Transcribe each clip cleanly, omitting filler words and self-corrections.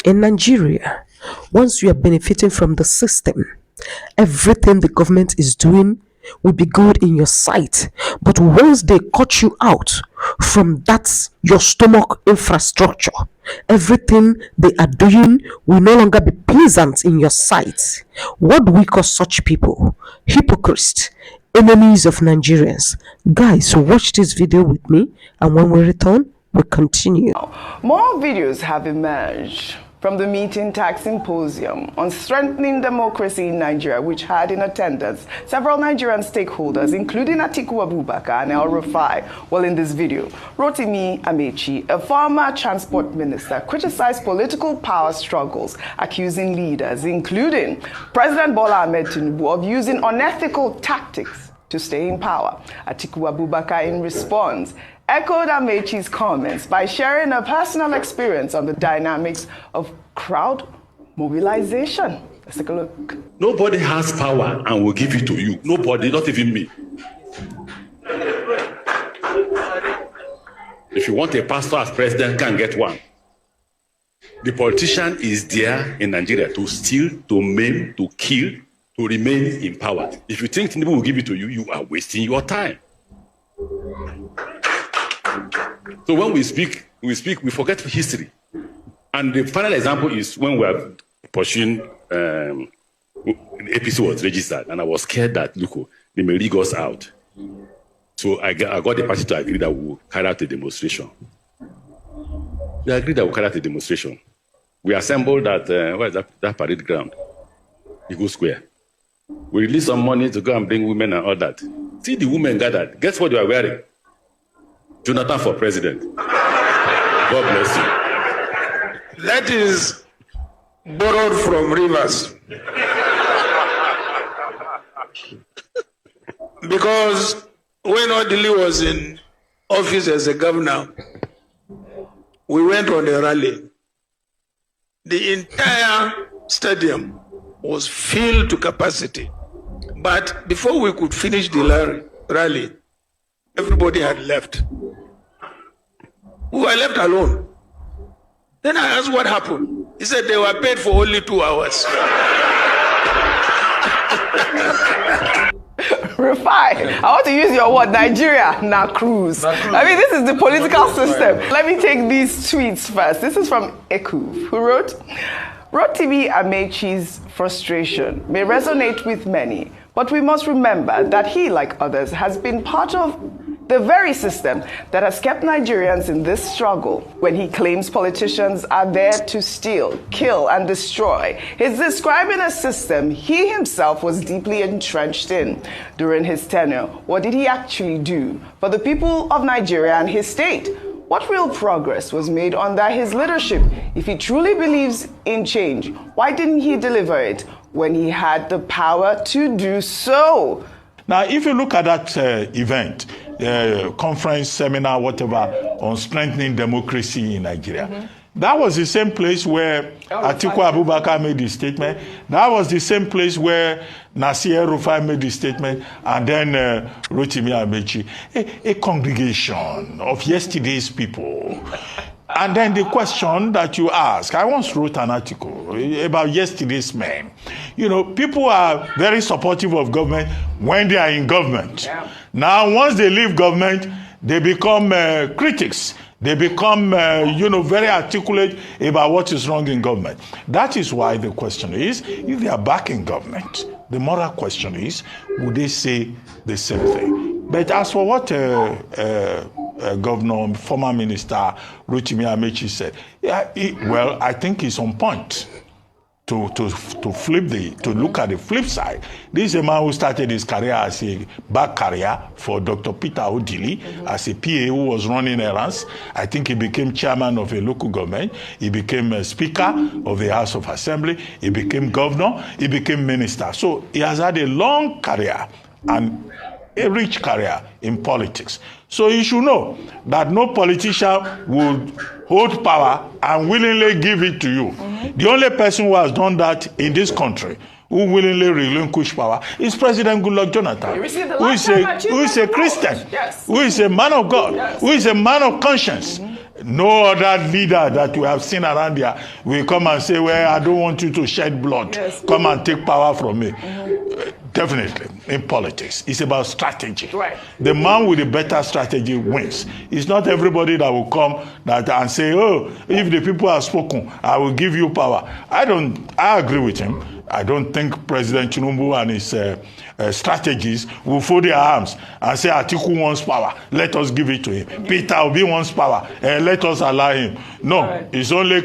In Nigeria, once you are benefiting from the system, everything the government is doing will be good in your sight. But once they cut you out from that your stomach infrastructure, everything they are doing will no longer be pleasant in your sight. What do we call such people? Hypocrites, enemies of Nigerians. Guys, watch this video with me, and when we return, we continue. More videos have emerged from the meeting tax symposium on strengthening democracy in Nigeria, which had in attendance several Nigerian stakeholders, including Atiku Abubakar and El Rufai. Well, in this video, Rotimi Amechi, a former transport minister, criticized political power struggles, accusing leaders, including President Bola Ahmed Tinubu, of using unethical tactics to stay in power. Atiku Abubakar, in response, echoed Amechi's comments by sharing a personal experience on the dynamics of crowd mobilization. Let's take a look. Nobody has power and will give it to you. Nobody, not even me. If you want a pastor as president, can get one. The politician is there in Nigeria to steal, to maim, to kill, to remain in power. If you think Tinubu will give it to you, you are wasting your time. So when we speak, we forget history. And the final example is when we are pursuing, the APC was registered, and I was scared that, look, they may rig us out. So I got the party to agree that we will carry out a demonstration. They agreed that we will carry out a demonstration. We assembled at, where is that parade ground? Eagle Square. We released some money to go and bring women and all that. See the women gathered. Guess what they are wearing? Jonathan for president. God bless you. That is borrowed from Rivers. Because when Odili was in office as a governor, we went on a rally. The entire stadium was filled to capacity. But before we could finish the rally, everybody had left. We were left alone. Then I asked what happened. He said they were paid for only 2 hours. Rufai, I want to use your word, Nigeria, na cruise. I mean, this is the political system. Let me take these tweets first. This is from Eku, who wrote, Rotimi Amechi's frustration may resonate with many, but we must remember that he, like others, has been part of the very system that has kept Nigerians in this struggle. When he claims politicians are there to steal, kill, and destroy, he's describing a system he himself was deeply entrenched in. During his tenure, what did he actually do for the people of Nigeria and his state? What real progress was made under his leadership? If he truly believes in change, why didn't he deliver it when he had the power to do so? Now, if you look at that event, conference, seminar, whatever, on strengthening democracy in Nigeria, that was the same place where Atiku Abubakar made the statement. That was the same place where Nasir Rufai made the statement, and then Rotimi Amechi, a congregation of yesterday's people. And then the question that you ask, I once wrote an article about yesterday's men. You know, people are very supportive of government when they are in government. Yeah. Now, once they leave government, they become critics. They become, very articulate about what is wrong in government. That is why the question is, if they are back in government, the moral question is, would they say the same thing? But as for what Governor, former Minister Rotimi Amechi said, I think he's on point. To look at the flip side. This is a man who started his career as a back career for Dr. Peter Odili as a PA who was running errands. I think he became chairman of a local government. He became a speaker of the House of Assembly. He became governor. He became minister. So he has had a long career and a rich career in politics. So you should know that no politician would hold power and willingly give it to you. The only person who has done that in this country, who willingly relinquish power, is President Goodluck Jonathan, who is a Christian, who is a man of God, who is a man of conscience. No other leader that we have seen around here will come and say, well, I don't want you to shed blood. Yes. Come and take power from me. Definitely, in politics, it's about strategy. Right. The man with the better strategy wins. It's not everybody that will come and say, oh, if the people have spoken, I will give you power. I agree with him. I don't think President Tinubu and his strategies will fold their arms and say, Atiku wants power, let us give it to him. Peter Obi wants power, let us allow him. No, right. It's only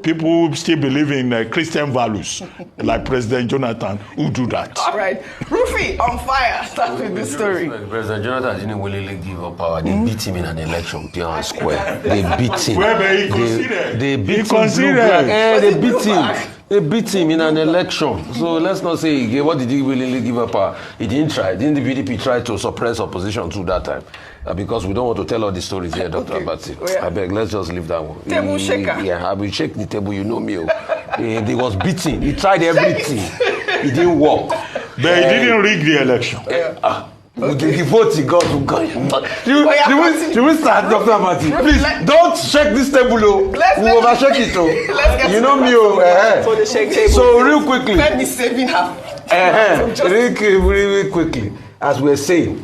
people who still believe in Christian values, like President Jonathan, who do that. All right. Rufy, on fire. Start with the story. President Jonathan didn't willingly give up power. They beat him in an election, fair and square. They beat him. They beat him. They beat him. They beat him in an election. So let's not say, what did he willingly give up power? He didn't try. Didn't the PDP try to suppress opposition through that time? Because we don't want to tell all the stories here, Dr. Abati. Oh, yeah. I beg, let's just leave that one. Table shaker. Yeah, I will shake the table, you know me. He was beating. He tried everything. It didn't work. But he didn't rig the election. The vote he got to go. Should we start, Dr. Abati? Please, don't shake this table. We overshake it. You know me. For the shake table. So real quickly. Let me saving her. Really quickly, as we're saying,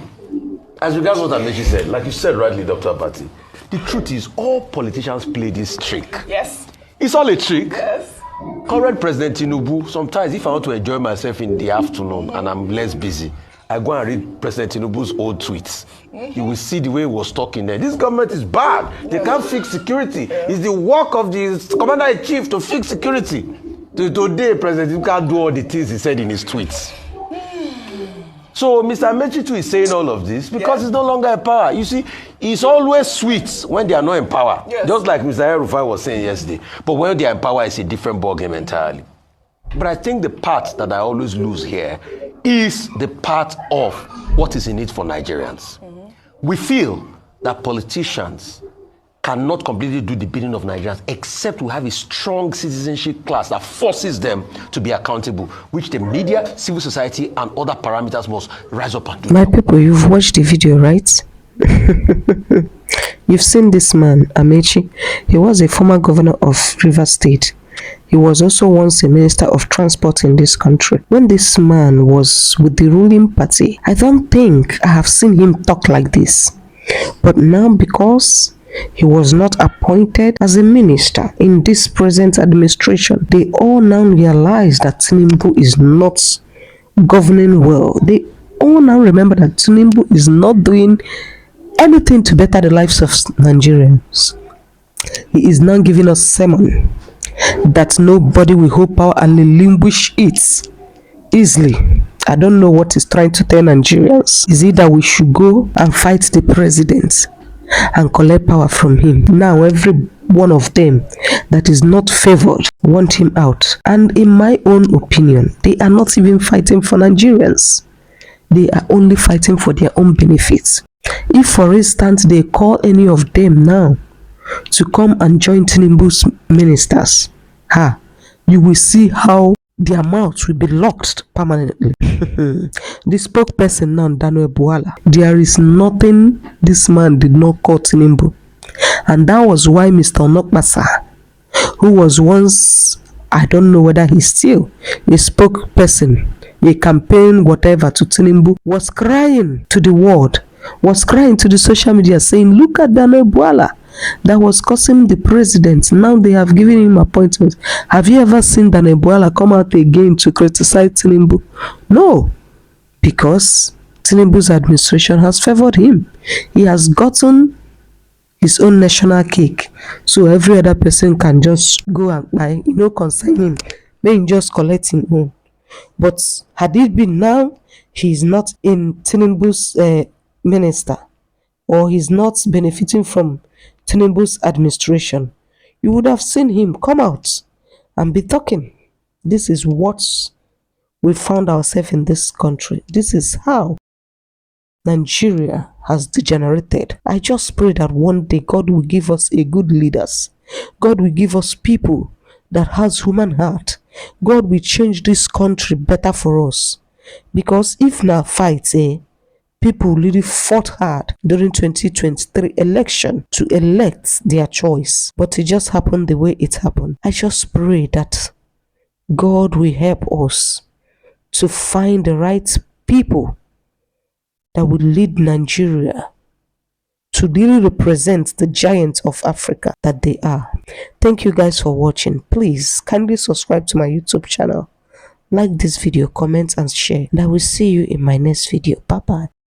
as regards what Amechi said, like you said rightly, Dr. Abati, the truth is all politicians play this trick. Yes. It's all a trick. Yes. Current President Tinubu, sometimes if I want to enjoy myself in the afternoon and I'm less busy, I go and read President Tinubu's old tweets. You will see the way he was talking there. This government is bad. They can't fix security. It's the work of the commander-in-chief to fix security. Today, President Tinubu can't do all the things he said in his tweets. So Mr. Amechi too is saying all of this because he's no longer in power. You see, it's always sweet when they are not in power. Yes. Just like Mr. Erufai was saying yesterday. But when they are in power, it's a different ballgame entirely. But I think the part that I always lose here is the part of what is in it for Nigerians. We feel that politicians cannot completely do the bidding of Nigerians except we have a strong citizenship class that forces them to be accountable, which the media, civil society, and other parameters must rise up and do. My people, you've watched the video, right? You've seen this man, Amechi. He was a former governor of Rivers State. He was also once a minister of transport in this country. When this man was with the ruling party, I don't think I have seen him talk like this. But now, because he was not appointed as a minister in this present administration, they all now realize that Tinubu is not governing well. They all now remember that Tinubu is not doing anything to better the lives of Nigerians. He is now giving us sermon that nobody will hold power and relinquish it easily. I don't know what he's trying to tell Nigerians. Is it that we should go and fight the president and collect power from him? Now every one of them that is not favored want him out. And in my own opinion, they are not even fighting for Nigerians. They are only fighting for their own benefits. If, for instance, they call any of them now to come and join Tinubu's ministers, you will see how their mouths will be locked permanently. The spokesperson now, Daniel Buala, there is nothing this man did not call Tinubu. And that was why Mr. Onokbasa, who was once, I don't know whether he's still a spokesperson, a campaign, whatever, to Tinubu, was crying to the world, was crying to the social media, saying, look at Daniel Buala that was causing the president. Now they have given him appointments. Have you ever seen Daniel Buala come out again to criticize Tinubu? No, because Tinubu's administration has favored him. He has gotten his own national cake, so every other person can just go and buy, consign him, may he just collect him own. But had it been now, he is not in Tinubu's minister, or he's not benefiting from Tinubu's administration, you would have seen him come out and be talking. This is what we found ourselves in this country. This is how Nigeria has degenerated. I just pray that one day God will give us a good leaders. God will give us people that has human heart. God will change this country better for us. Because if now fight, people really fought hard during 2023 election to elect their choice, but it just happened the way it happened. I just pray that God will help us to find the right people that will lead Nigeria to really represent the giants of Africa that they are. Thank you guys for watching. Please kindly subscribe to my YouTube channel, like this video, comment and share, and I will see you in my next video. Bye bye.